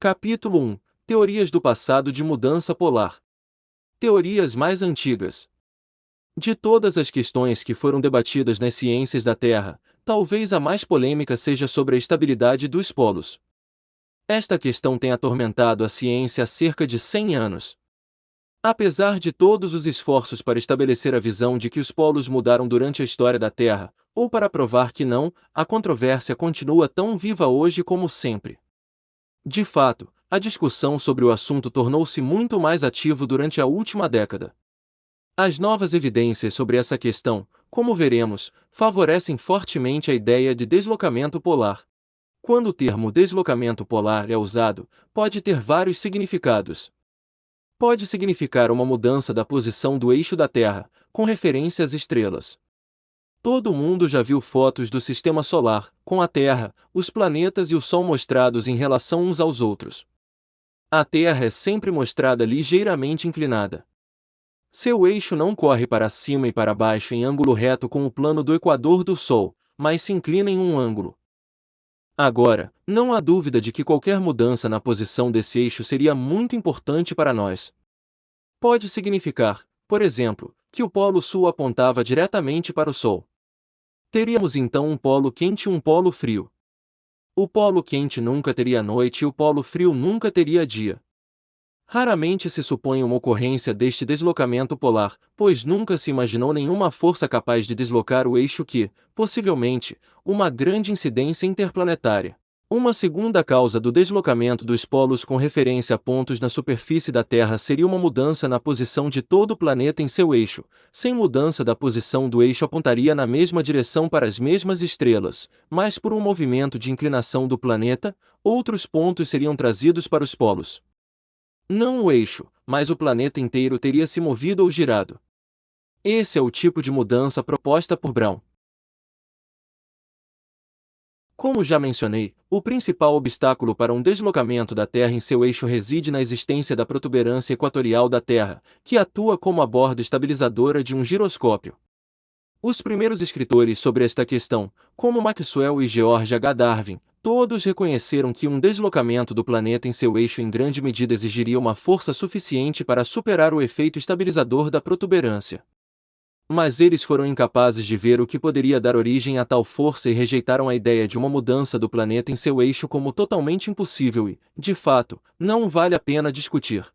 Capítulo 1. Teorias do passado de mudança polar. Teorias mais antigas. De todas as questões que foram debatidas nas ciências da Terra, talvez a mais polêmica seja sobre a estabilidade dos polos. Esta questão tem atormentado a ciência há cerca de 100 anos. Apesar de todos os esforços para estabelecer a visão de que os polos mudaram durante a história da Terra, ou para provar que não, a controvérsia continua tão viva hoje como sempre. De fato, a discussão sobre o assunto tornou-se muito mais ativo durante a última década. As novas evidências sobre essa questão, como veremos, favorecem fortemente a ideia de deslocamento polar. Quando o termo deslocamento polar é usado, pode ter vários significados. Pode significar uma mudança da posição do eixo da Terra, com referência às estrelas. Todo mundo já viu fotos do Sistema Solar, com a Terra, os planetas e o Sol mostrados em relação uns aos outros. A Terra é sempre mostrada ligeiramente inclinada. Seu eixo não corre para cima e para baixo em ângulo reto com o plano do equador do Sol, mas se inclina em um ângulo. Agora, não há dúvida de que qualquer mudança na posição desse eixo seria muito importante para nós. Pode significar, por exemplo, que o Polo Sul apontava diretamente para o Sol. Teríamos então um polo quente e um polo frio. O polo quente nunca teria noite e o polo frio nunca teria dia. Raramente se supõe uma ocorrência deste deslocamento polar, pois nunca se imaginou nenhuma força capaz de deslocar o eixo que, possivelmente, uma grande incidência interplanetária. Uma segunda causa do deslocamento dos polos com referência a pontos na superfície da Terra seria uma mudança na posição de todo o planeta em seu eixo. Sem mudança da posição do eixo apontaria na mesma direção para as mesmas estrelas, mas por um movimento de inclinação do planeta, outros pontos seriam trazidos para os polos. Não o eixo, mas o planeta inteiro teria se movido ou girado. Esse é o tipo de mudança proposta por Brown. Como já mencionei, o principal obstáculo para um deslocamento da Terra em seu eixo reside na existência da protuberância equatorial da Terra, que atua como a borda estabilizadora de um giroscópio. Os primeiros escritores sobre esta questão, como Maxwell e George H. Darwin, todos reconheceram que um deslocamento do planeta em seu eixo em grande medida exigiria uma força suficiente para superar o efeito estabilizador da protuberância. Mas eles foram incapazes de ver o que poderia dar origem a tal força e rejeitaram a ideia de uma mudança do planeta em seu eixo como totalmente impossível e, de fato, não vale a pena discutir.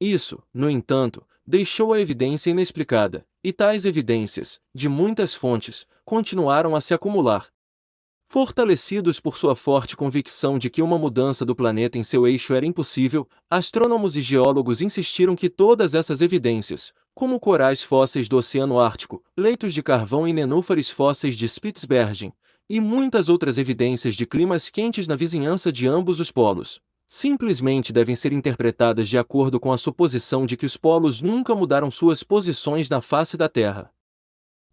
Isso, no entanto, deixou a evidência inexplicada, e tais evidências, de muitas fontes, continuaram a se acumular. Fortalecidos por sua forte convicção de que uma mudança do planeta em seu eixo era impossível, astrônomos e geólogos insistiram que todas essas evidências, como corais fósseis do Oceano Ártico, leitos de carvão e nenúfares fósseis de Spitsbergen, e muitas outras evidências de climas quentes na vizinhança de ambos os polos, simplesmente devem ser interpretadas de acordo com a suposição de que os polos nunca mudaram suas posições na face da Terra.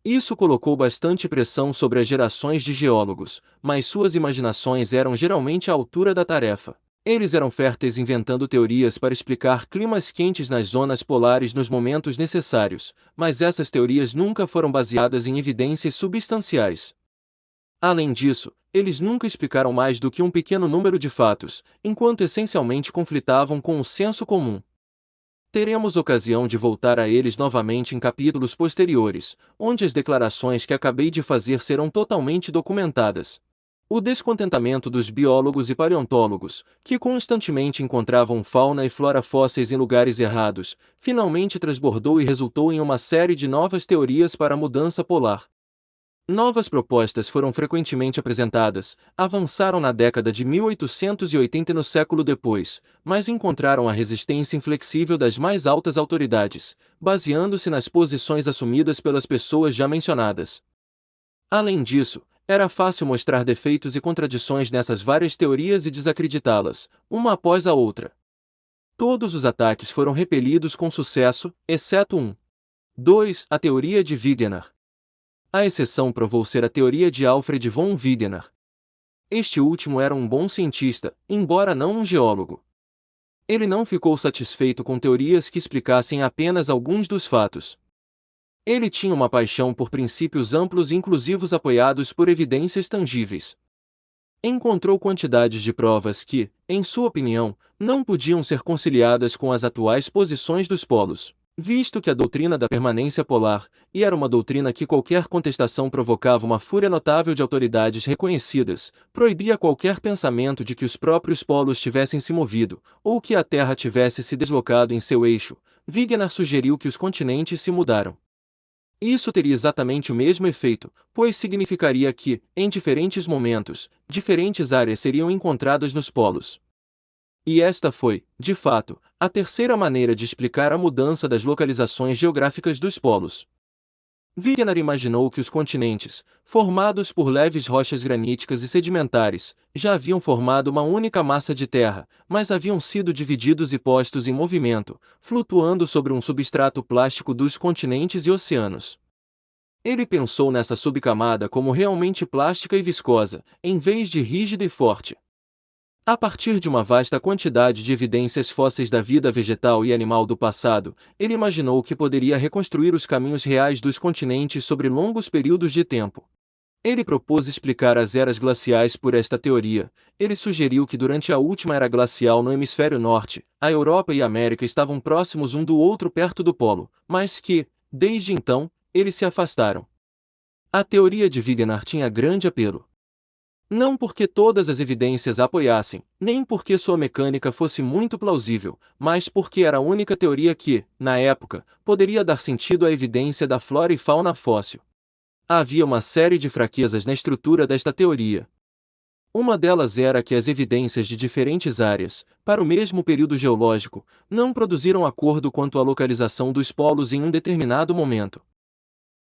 Isso colocou bastante pressão sobre as gerações de geólogos, mas suas imaginações eram geralmente à altura da tarefa. Eles eram férteis inventando teorias para explicar climas quentes nas zonas polares nos momentos necessários, mas essas teorias nunca foram baseadas em evidências substanciais. Além disso, eles nunca explicaram mais do que um pequeno número de fatos, enquanto essencialmente conflitavam com o senso comum. Teremos ocasião de voltar a eles novamente em capítulos posteriores, onde as declarações que acabei de fazer serão totalmente documentadas. O descontentamento dos biólogos e paleontólogos, que constantemente encontravam fauna e flora fósseis em lugares errados, finalmente transbordou e resultou em uma série de novas teorias para a mudança polar. Novas propostas foram frequentemente apresentadas, avançaram na década de 1880 e no século depois, mas encontraram a resistência inflexível das mais altas autoridades, baseando-se nas posições assumidas pelas pessoas já mencionadas. Além disso, era fácil mostrar defeitos e contradições nessas várias teorias e desacreditá-las, uma após a outra. Todos os ataques foram repelidos com sucesso, exceto um. 2. A teoria de Wegener. A exceção provou ser a teoria de Alfred von Wegener. Este último era um bom cientista, embora não um geólogo. Ele não ficou satisfeito com teorias que explicassem apenas alguns dos fatos. Ele tinha uma paixão por princípios amplos e inclusivos apoiados por evidências tangíveis. Encontrou quantidades de provas que, em sua opinião, não podiam ser conciliadas com as atuais posições dos polos, visto que a doutrina da permanência polar, e era uma doutrina que qualquer contestação provocava uma fúria notável de autoridades reconhecidas, proibia qualquer pensamento de que os próprios polos tivessem se movido, ou que a Terra tivesse se deslocado em seu eixo. Wegener sugeriu que os continentes se mudaram. Isso teria exatamente o mesmo efeito, pois significaria que, em diferentes momentos, diferentes áreas seriam encontradas nos polos. E esta foi, de fato, a terceira maneira de explicar a mudança das localizações geográficas dos polos. Wegener imaginou que os continentes, formados por leves rochas graníticas e sedimentares, já haviam formado uma única massa de terra, mas haviam sido divididos e postos em movimento, flutuando sobre um substrato plástico dos continentes e oceanos. Ele pensou nessa subcamada como realmente plástica e viscosa, em vez de rígida e forte. A partir de uma vasta quantidade de evidências fósseis da vida vegetal e animal do passado, ele imaginou que poderia reconstruir os caminhos reais dos continentes sobre longos períodos de tempo. Ele propôs explicar as eras glaciais por esta teoria. Ele sugeriu que durante a última era glacial no hemisfério norte, a Europa e a América estavam próximos um do outro perto do polo, mas que, desde então, eles se afastaram. A teoria de Wegener tinha grande apelo. Não porque todas as evidências a apoiassem, nem porque sua mecânica fosse muito plausível, mas porque era a única teoria que, na época, poderia dar sentido à evidência da flora e fauna fóssil. Havia uma série de fraquezas na estrutura desta teoria. Uma delas era que as evidências de diferentes áreas, para o mesmo período geológico, não produziram acordo quanto à localização dos polos em um determinado momento.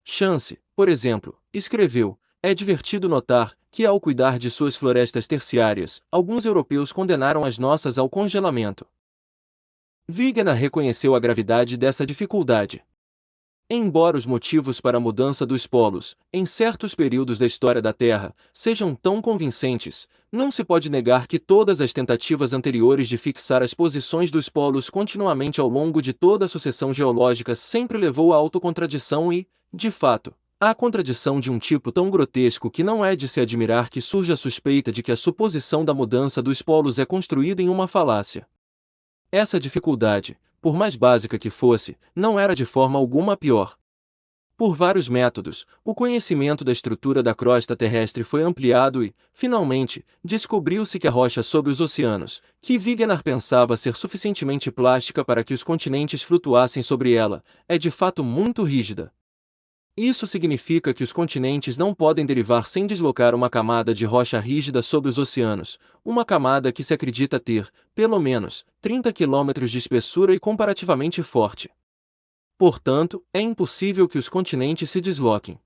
Chance, por exemplo, escreveu: é divertido notar que, ao cuidar de suas florestas terciárias, alguns europeus condenaram as nossas ao congelamento. Wegener reconheceu a gravidade dessa dificuldade. Embora os motivos para a mudança dos polos, em certos períodos da história da Terra, sejam tão convincentes, não se pode negar que todas as tentativas anteriores de fixar as posições dos polos continuamente ao longo de toda a sucessão geológica sempre levou à autocontradição e, de fato, à contradição de um tipo tão grotesco que não é de se admirar que surja a suspeita de que a suposição da mudança dos polos é construída em uma falácia. Essa dificuldade, por mais básica que fosse, não era de forma alguma pior. Por vários métodos, o conhecimento da estrutura da crosta terrestre foi ampliado e, finalmente, descobriu-se que a rocha sob os oceanos, que Wegener pensava ser suficientemente plástica para que os continentes flutuassem sobre ela, é de fato muito rígida. Isso significa que os continentes não podem derivar sem deslocar uma camada de rocha rígida sobre os oceanos, uma camada que se acredita ter, pelo menos, 30 km de espessura e comparativamente forte. Portanto, é impossível que os continentes se desloquem.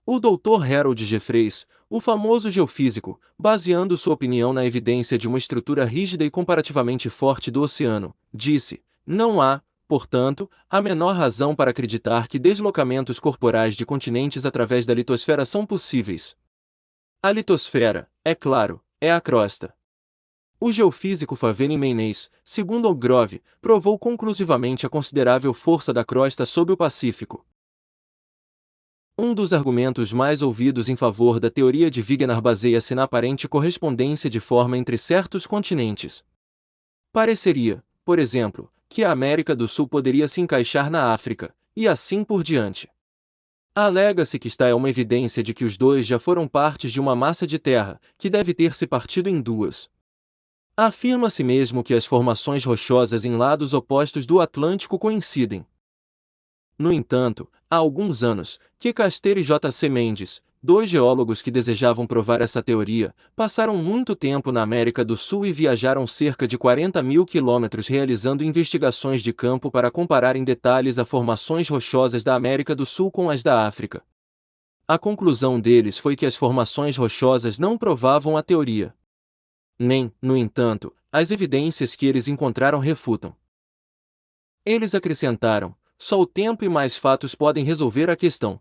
O Dr. Harold Jeffreys, o famoso geofísico, baseando sua opinião na evidência de uma estrutura rígida e comparativamente forte do oceano, disse: não há, portanto, a menor razão para acreditar que deslocamentos corporais de continentes através da litosfera são possíveis. A litosfera, é claro, é a crosta. O geofísico Faveni Meirelles, segundo Grove, provou conclusivamente a considerável força da crosta sobre o Pacífico. Um dos argumentos mais ouvidos em favor da teoria de Wegener baseia-se na aparente correspondência de forma entre certos continentes. Pareceria, por exemplo, que a América do Sul poderia se encaixar na África, e assim por diante. Alega-se que esta é uma evidência de que os dois já foram partes de uma massa de terra, que deve ter se partido em duas. Afirma-se mesmo que as formações rochosas em lados opostos do Atlântico coincidem. No entanto, há alguns anos, que Caster e J.C. Mendes, dois geólogos que desejavam provar essa teoria, passaram muito tempo na América do Sul e viajaram cerca de 40 mil quilômetros realizando investigações de campo para comparar em detalhes as formações rochosas da América do Sul com as da África. A conclusão deles foi que as formações rochosas não provavam a teoria. Nem, no entanto, as evidências que eles encontraram refutam. Eles acrescentaram: só o tempo e mais fatos podem resolver a questão.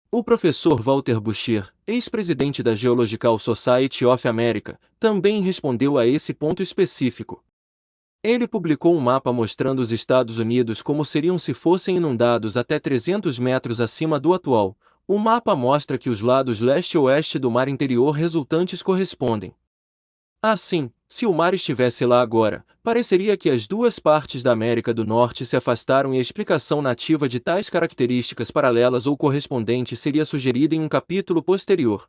O professor Walter Boucher, ex-presidente da Geological Society of America, também respondeu a esse ponto específico. Ele publicou um mapa mostrando os Estados Unidos como seriam se fossem inundados até 300 metros acima do atual, O mapa mostra que os lados leste e oeste do mar interior resultantes correspondem. Assim, se o mar estivesse lá agora, pareceria que as duas partes da América do Norte se afastaram e a explicação nativa de tais características paralelas ou correspondentes seria sugerida em um capítulo posterior.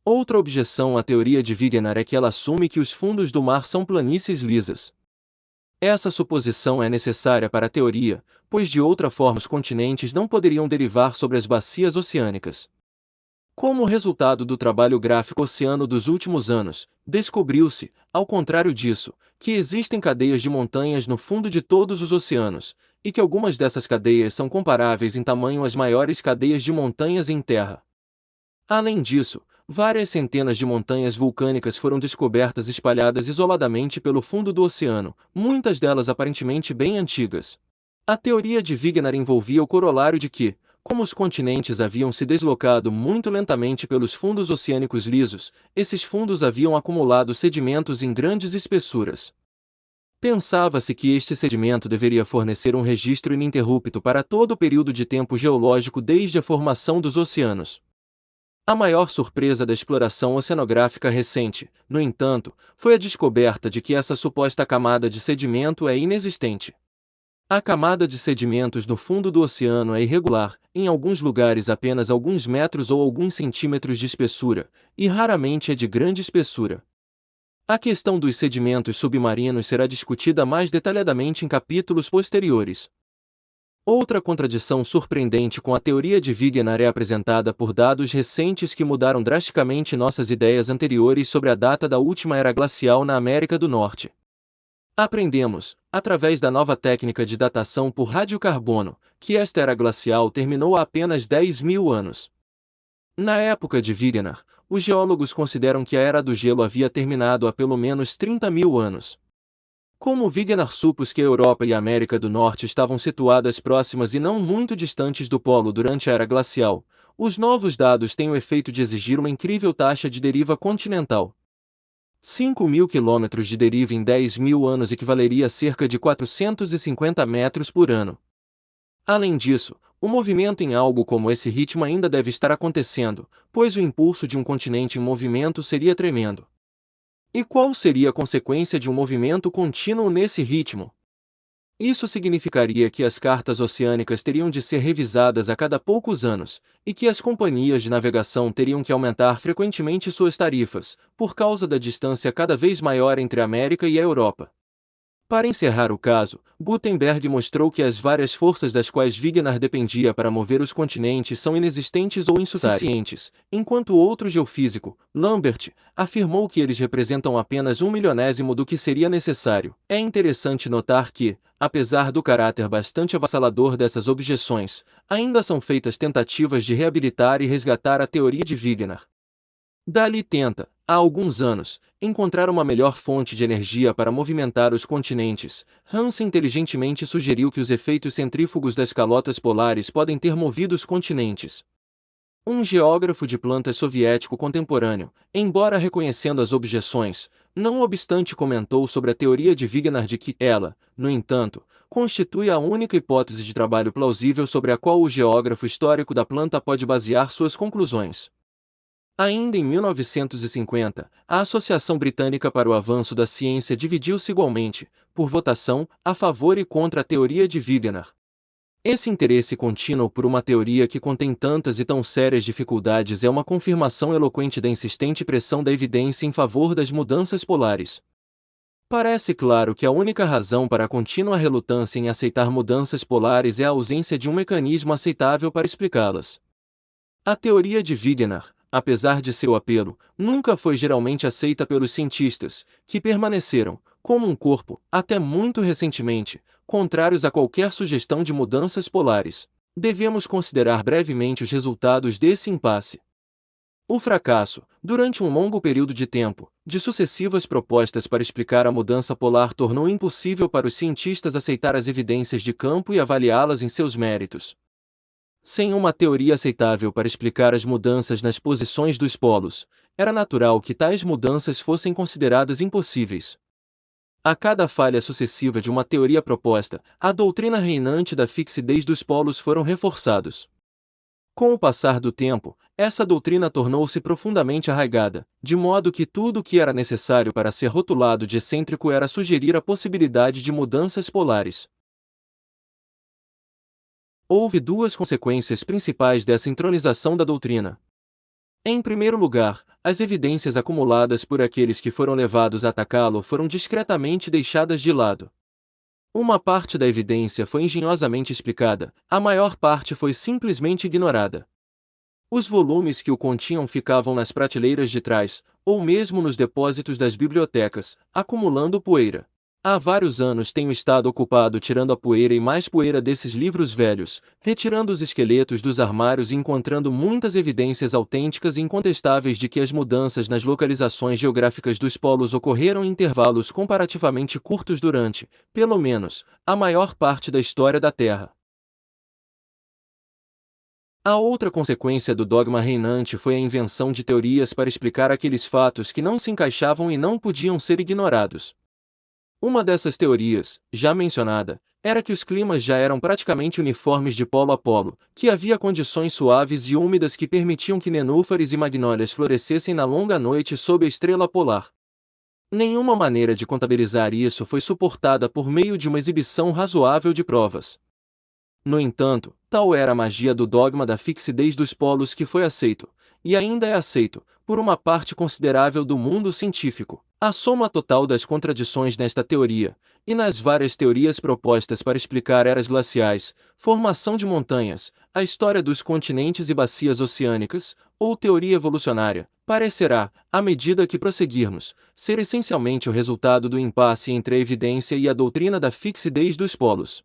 Outra objeção à teoria de Wegener é que ela assume que os fundos do mar são planícies lisas. Essa suposição é necessária para a teoria, pois de outra forma os continentes não poderiam derivar sobre as bacias oceânicas. Como resultado do trabalho gráfico oceano dos últimos anos, descobriu-se, ao contrário disso, que existem cadeias de montanhas no fundo de todos os oceanos, e que algumas dessas cadeias são comparáveis em tamanho às maiores cadeias de montanhas em terra. Além disso, várias centenas de montanhas vulcânicas foram descobertas espalhadas isoladamente pelo fundo do oceano, muitas delas aparentemente bem antigas. A teoria de Wegener envolvia o corolário de que, como os continentes haviam se deslocado muito lentamente pelos fundos oceânicos lisos, esses fundos haviam acumulado sedimentos em grandes espessuras. Pensava-se que este sedimento deveria fornecer um registro ininterrupto para todo o período de tempo geológico desde a formação dos oceanos. A maior surpresa da exploração oceanográfica recente, no entanto, foi a descoberta de que essa suposta camada de sedimento é inexistente. A camada de sedimentos no fundo do oceano é irregular, em alguns lugares apenas alguns metros ou alguns centímetros de espessura, e raramente é de grande espessura. A questão dos sedimentos submarinos será discutida mais detalhadamente em capítulos posteriores. Outra contradição surpreendente com a teoria de Wegener é apresentada por dados recentes que mudaram drasticamente nossas ideias anteriores sobre a data da última era glacial na América do Norte. Aprendemos, através da nova técnica de datação por radiocarbono, que esta era glacial terminou há apenas 10.000 anos. Na época de Wegener, os geólogos consideram que a era do gelo havia terminado há pelo menos 30.000 anos. Como Wegener supôs que a Europa e a América do Norte estavam situadas próximas e não muito distantes do polo durante a era glacial, os novos dados têm o efeito de exigir uma incrível taxa de deriva continental. 5.000 quilômetros de deriva em 10.000 anos equivaleria a cerca de 450 metros por ano. Além disso, o movimento em algo como esse ritmo ainda deve estar acontecendo, pois o impulso de um continente em movimento seria tremendo. E qual seria a consequência de um movimento contínuo nesse ritmo? Isso significaria que as cartas oceânicas teriam de ser revisadas a cada poucos anos, e que as companhias de navegação teriam que aumentar frequentemente suas tarifas, por causa da distância cada vez maior entre a América e a Europa. Para encerrar o caso, Gutenberg mostrou que as várias forças das quais Wegener dependia para mover os continentes são inexistentes ou insuficientes, enquanto outro geofísico, Lambert, afirmou que eles representam apenas 1/1000º do que seria necessário. É interessante notar que, apesar do caráter bastante avassalador dessas objeções, ainda são feitas tentativas de reabilitar e resgatar a teoria de Wegener. Dali tenta, há alguns anos, encontrar uma melhor fonte de energia para movimentar os continentes. Hans inteligentemente sugeriu que os efeitos centrífugos das calotas polares podem ter movido os continentes. Um geógrafo de plantas soviético contemporâneo, embora reconhecendo as objeções, não obstante comentou sobre a teoria de Wegener de que ela, no entanto, constitui a única hipótese de trabalho plausível sobre a qual o geógrafo histórico da planta pode basear suas conclusões. Ainda em 1950, a Associação Britânica para o Avanço da Ciência dividiu-se igualmente, por votação, a favor e contra a teoria de Wegener. Esse interesse contínuo por uma teoria que contém tantas e tão sérias dificuldades é uma confirmação eloquente da insistente pressão da evidência em favor das mudanças polares. Parece claro que a única razão para a contínua relutância em aceitar mudanças polares é a ausência de um mecanismo aceitável para explicá-las. A teoria de Wegener, apesar de seu apelo, nunca foi geralmente aceita pelos cientistas, que permaneceram, como um corpo, até muito recentemente, contrários a qualquer sugestão de mudanças polares. Devemos considerar brevemente os resultados desse impasse. O fracasso, durante um longo período de tempo, de sucessivas propostas para explicar a mudança polar tornou impossível para os cientistas aceitar as evidências de campo e avaliá-las em seus méritos. Sem uma teoria aceitável para explicar as mudanças nas posições dos polos, era natural que tais mudanças fossem consideradas impossíveis. A cada falha sucessiva de uma teoria proposta, a doutrina reinante da fixidez dos polos foram reforçados. Com o passar do tempo, essa doutrina tornou-se profundamente arraigada, de modo que tudo o que era necessário para ser rotulado de excêntrico era sugerir a possibilidade de mudanças polares. Houve duas consequências principais dessa entronização da doutrina. Em primeiro lugar, as evidências acumuladas por aqueles que foram levados a atacá-lo foram discretamente deixadas de lado. Uma parte da evidência foi engenhosamente explicada, a maior parte foi simplesmente ignorada. Os volumes que o continham ficavam nas prateleiras de trás, ou mesmo nos depósitos das bibliotecas, acumulando poeira. Há vários anos tenho estado ocupado tirando a poeira e mais poeira desses livros velhos, retirando os esqueletos dos armários e encontrando muitas evidências autênticas e incontestáveis de que as mudanças nas localizações geográficas dos polos ocorreram em intervalos comparativamente curtos durante, pelo menos, a maior parte da história da Terra. A outra consequência do dogma reinante foi a invenção de teorias para explicar aqueles fatos que não se encaixavam e não podiam ser ignorados. Uma dessas teorias, já mencionada, era que os climas já eram praticamente uniformes de polo a polo, que havia condições suaves e úmidas que permitiam que nenúfares e magnólias florescessem na longa noite sob a estrela polar. Nenhuma maneira de contabilizar isso foi suportada por meio de uma exibição razoável de provas. No entanto, tal era a magia do dogma da fixidez dos polos que foi aceito, e ainda é aceito, por uma parte considerável do mundo científico. A soma total das contradições nesta teoria, e nas várias teorias propostas para explicar eras glaciais, formação de montanhas, a história dos continentes e bacias oceânicas, ou teoria evolucionária, parecerá, à medida que prosseguirmos, ser essencialmente o resultado do impasse entre a evidência e a doutrina da fixidez dos polos.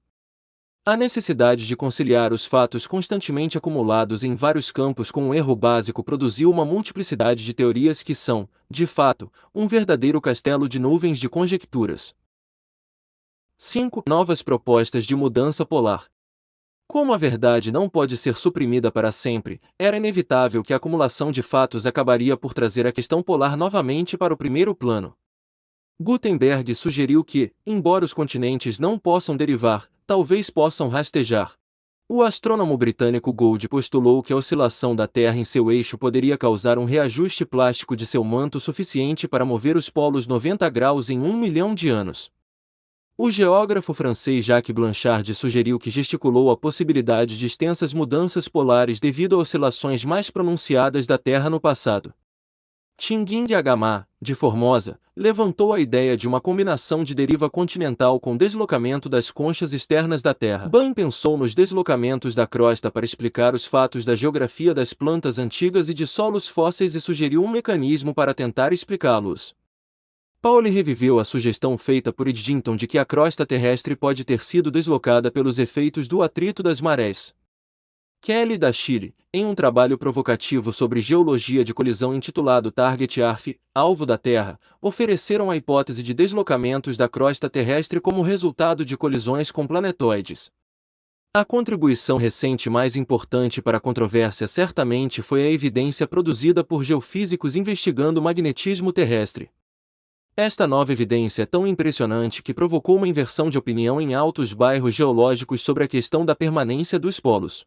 A necessidade de conciliar os fatos constantemente acumulados em vários campos com um erro básico produziu uma multiplicidade de teorias que são, de fato, um verdadeiro castelo de nuvens de conjecturas. 5. Novas propostas de mudança polar. Como a verdade não pode ser suprimida para sempre, era inevitável que a acumulação de fatos acabaria por trazer a questão polar novamente para o primeiro plano. Gutenberg sugeriu que, embora os continentes não possam derivar, talvez possam rastejar. O astrônomo britânico Gould postulou que a oscilação da Terra em seu eixo poderia causar um reajuste plástico de seu manto suficiente para mover os polos 90 graus em 1 milhão de anos. O geógrafo francês Jacques Blanchard sugeriu que gesticulou a possibilidade de extensas mudanças polares devido a oscilações mais pronunciadas da Terra no passado. Tinguin de Agamar, de Formosa, levantou a ideia de uma combinação de deriva continental com deslocamento das conchas externas da Terra. Ban pensou nos deslocamentos da crosta para explicar os fatos da geografia das plantas antigas e de solos fósseis e sugeriu um mecanismo para tentar explicá-los. Pauli reviveu a sugestão feita por Eddington de que a crosta terrestre pode ter sido deslocada pelos efeitos do atrito das marés. Kelly da Chile, em um trabalho provocativo sobre geologia de colisão intitulado Target ARF, Alvo da Terra, ofereceram a hipótese de deslocamentos da crosta terrestre como resultado de colisões com planetoides. A contribuição recente mais importante para a controvérsia certamente foi a evidência produzida por geofísicos investigando o magnetismo terrestre. Esta nova evidência é tão impressionante que provocou uma inversão de opinião em altos bairros geológicos sobre a questão da permanência dos polos.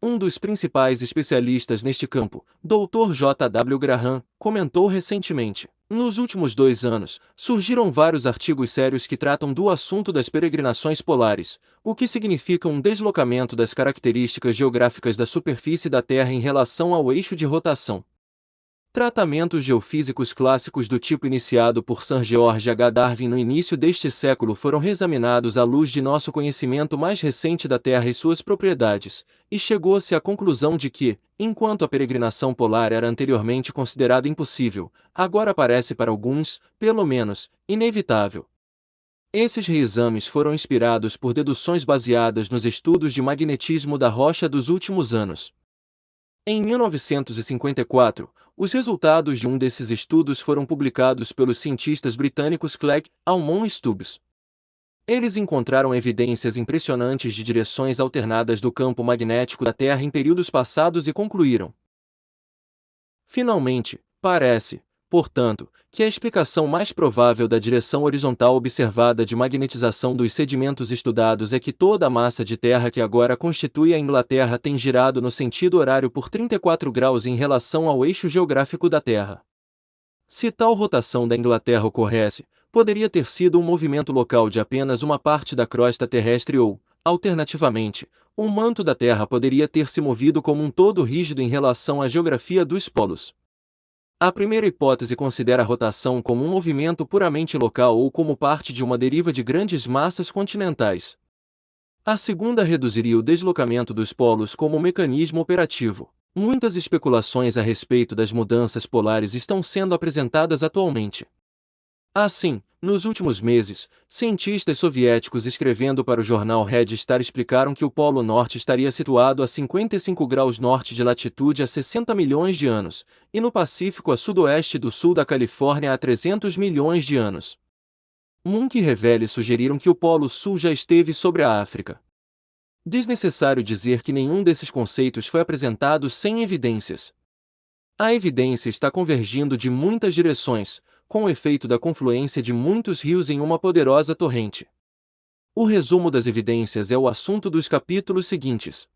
Um dos principais especialistas neste campo, Dr. J. W. Graham, comentou recentemente: nos últimos 2 anos, surgiram vários artigos sérios que tratam do assunto das peregrinações polares, o que significa um deslocamento das características geográficas da superfície da Terra em relação ao eixo de rotação. Tratamentos geofísicos clássicos do tipo iniciado por Sir George H. Darwin no início deste século foram reexaminados à luz de nosso conhecimento mais recente da Terra e suas propriedades, e chegou-se à conclusão de que, enquanto a peregrinação polar era anteriormente considerada impossível, agora parece para alguns, pelo menos, inevitável. Esses reexames foram inspirados por deduções baseadas nos estudos de magnetismo da rocha dos últimos anos. Em 1954, os resultados de um desses estudos foram publicados pelos cientistas britânicos Clegg, Almond e Stubbs. Eles encontraram evidências impressionantes de direções alternadas do campo magnético da Terra em períodos passados e concluíram. Finalmente, parece, portanto, que a explicação mais provável da direção horizontal observada de magnetização dos sedimentos estudados é que toda a massa de terra que agora constitui a Inglaterra tem girado no sentido horário por 34 graus em relação ao eixo geográfico da Terra. Se tal rotação da Inglaterra ocorresse, poderia ter sido um movimento local de apenas uma parte da crosta terrestre ou, alternativamente, um manto da Terra poderia ter se movido como um todo rígido em relação à geografia dos polos. A primeira hipótese considera a rotação como um movimento puramente local ou como parte de uma deriva de grandes massas continentais. A segunda reduziria o deslocamento dos polos como um mecanismo operativo. Muitas especulações a respeito das mudanças polares estão sendo apresentadas atualmente. Assim, nos últimos meses, cientistas soviéticos escrevendo para o jornal Red Star explicaram que o Polo Norte estaria situado a 55 graus norte de latitude há 60 milhões de anos, e no Pacífico a sudoeste do sul da Califórnia há 300 milhões de anos. Munk e Revelle sugeriram que o Polo Sul já esteve sobre a África. Desnecessário dizer que nenhum desses conceitos foi apresentado sem evidências. A evidência está convergindo de muitas direções, com o efeito da confluência de muitos rios em uma poderosa torrente. O resumo das evidências é o assunto dos capítulos seguintes.